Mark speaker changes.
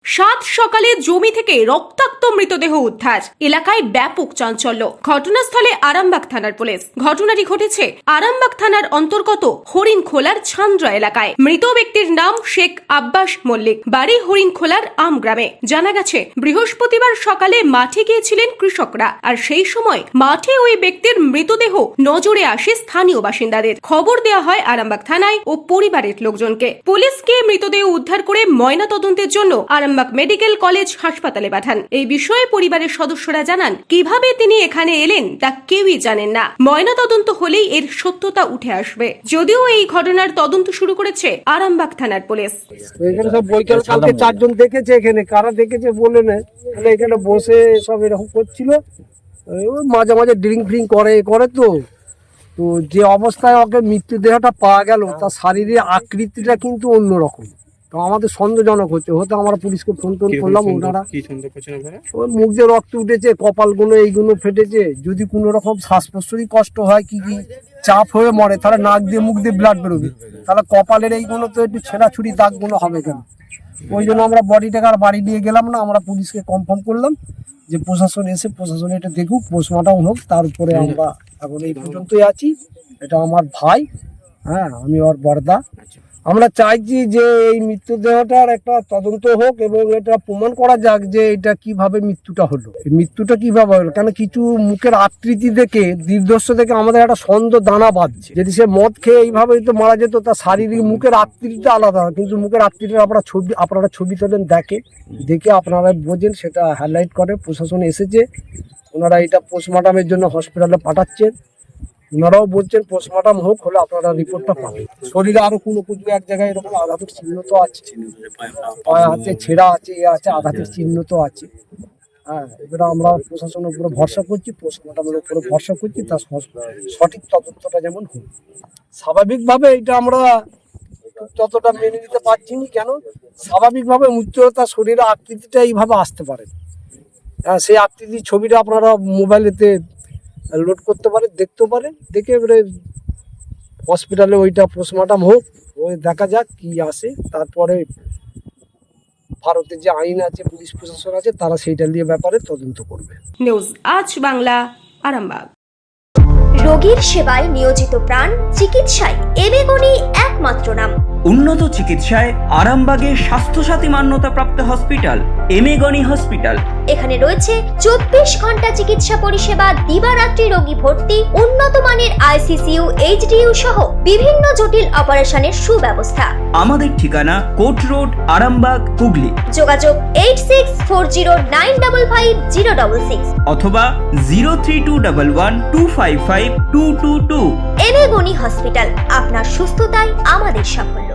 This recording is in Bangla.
Speaker 1: সাত সকালে জমি থেকে রক্তাক্ত মৃতদেহ উদ্ধার, এলাকায় ব্যাপক চাঞ্চল্য। ঘটনাস্থলে আরামবাগ থানার পুলিশ। ঘটনাটি ঘটেছে আরামবাগ থানার অন্তর্গত হরিণখোলার ছান্দ্রা এলাকায়। মৃত ব্যক্তির নাম শেখ আব্বাস মল্লিক, বাড়ি হরিণখোলার আম গ্রামে। জানা গেছে বৃহস্পতিবার সকালে মাঠে গিয়েছিলেন কৃষকরা, আর সেই সময় মাঠে ওই ব্যক্তির মৃতদেহ নজরে আসে স্থানীয় বাসিন্দাদের। খবর দেওয়া হয় আরামবাগ থানায় ও পরিবারের লোকজনকে। পুলিশকে মৃতদেহ উদ্ধার করে ময়নাতদন্তের জন্য আরামবাগ মেডিকেল কলেজ হাসপাতালে পাঠান। এই বিষয়ে পরিবারের সদস্যরা জানান, কিভাবে তিনি এখানে এলেন তা কেউই জানেন না। ময়নাতদন্ত হলেই এর সত্যতা উঠে আসবে। যদিও এই ঘটনার তদন্ত শুরু করেছে আরামবাগ থানার পুলিশ।
Speaker 2: এখানে সব বৈকাল কালকে চারজন দেখেছে, এখানে কারা দেখেছে বলে না, এখানে বসে সব এরকম করছিল। মাঝে মাঝে ড্রিঙ্ক ফ্রিঙ্ক করে তো যে অবস্থায় ওকে মৃত্যুদেহটা পাওয়া গেল, তার শারীরিক আকৃতিটা কিন্তু অন্যরকম। তো আমাদের সন্দেহজনক হচ্ছে, হয়তো আমরা পুলিশকে ফোন করলাম, ওনারা ওই মুখ দিয়ে রক্ত উঠেছে, কপালগুলো এইগুলো ফেটেছে। যদি কোনো রকম শ্বাসকষ্টরই কষ্ট হয়, কি চাপ হয়ে মরে, তাহলে নাক দিয়ে মুখ দিয়ে ব্লাড বেরোবে, তাহলে কপালের এইগুলো তো একটু ছেঁড়াছুড়ি দাগগুলো হবে কেন? ওই জন্য আমরা বডিটাকে আর বাড়ি দিয়ে গেলাম না, আমরা পুলিশকে কনফার্ম করলাম যে প্রশাসন এসে প্রশাসন এটা দেখুক, পোস্টমর্টম হোক। তারপরে আমরা এখন এই পর্যন্তই আছি। এটা আমার ভাই, হ্যাঁ, আমি ওর বড়দা। আমরা চাইছি যে এই মৃত্যুদেহটার একটা তদন্ত হোক এবং এটা প্রমাণ করা যাক যে এটা কিভাবে মৃত্যুটা হলো, মৃত্যুটা কিভাবে হলো। কেন কিছু মুখের আকৃতি দেখে, দীর্ঘস্ব দেখে আমাদের একটা সন্দেহ দানা বাঁধছে। যদি সে মদ খেয়ে এইভাবে তো মারা যেত, তার শারীরিক মুখের আকৃতিটা আলাদা, কিন্তু মুখের আকৃতিটা আপনারা ছবি তোলেন, দেখে আপনারা বোঝেন, সেটা হাইলাইট করে। প্রশাসন এসেছে, ওনারা এটা পোস্টমর্টমের জন্য হসপিটালে পাঠাচ্ছেন। ওনারাও বলছেন পোস্টমর্টম হোক, হলে আপনারা রিপোর্টটা পাবেন। শরীরে আরো কোনো এক জায়গায় এরকম আঘাতের চিহ্ন তো আছে, পায়ে আছে, ছেঁড়া আছে, আঘাতের চিহ্ন তো আছে। হ্যাঁ, এবারে আমরা প্রশাসনের উপরে ভরসা করছি, পোস্টমর্টমের উপরে ভরসা করছি, তার সঠিক তদন্তটা যেমন হোক। স্বাভাবিকভাবে এটা আমরা ততটা মেনে নিতে পারছি না। কেন স্বাভাবিকভাবে মৃত্যুতা শরীরের আকৃতিটা এইভাবে আসতে পারে। হ্যাঁ, সেই আকৃতির ছবিটা আপনারা মোবাইলেতে লোড করতে পারে, দেখতে পারে, দেখে এবারে হসপিটালে ওইটা পোস্টমর্টম হোক, ওই দেখা যাক কি আসে। তারপরে ভারতের যে আইন আছে, পুলিশ প্রশাসন আছে, তারা সেইটা নিয়ে ব্যাপারে তদন্ত করবে।
Speaker 1: নিউজ আজ বাংলা, আরামবাগ।
Speaker 3: রোগীর সেবায় নিয়োজিত প্রাণ, চিকিৎসায় এবেগুনি একমাত্র নাম।
Speaker 4: উন্নত চিকিৎসায় আরামবাগে স্বাস্থ্যসাথী মান্যতাপ্রাপ্ত হসপিটাল এমেগনি হসপিটাল।
Speaker 3: এখানে রয়েছে 24 ঘন্টা চিকিৎসা পরিষেবা, দিবারাত্রি রোগী ভর্তি, উন্নত মানের আইসিসিইউ, এইচডিইউ সহ বিভিন্ন জটিল অপারেশনের সুব্যবস্থা।
Speaker 4: আমাদের ঠিকানা কোট রোড, আরামবাগ, হুগলি।
Speaker 3: যোগাযোগ 8640955066
Speaker 4: অথবা 03211255222।
Speaker 3: এবেগুনি হসপিটাল, আপনার সুস্থতাই আমাদের সাফল্য।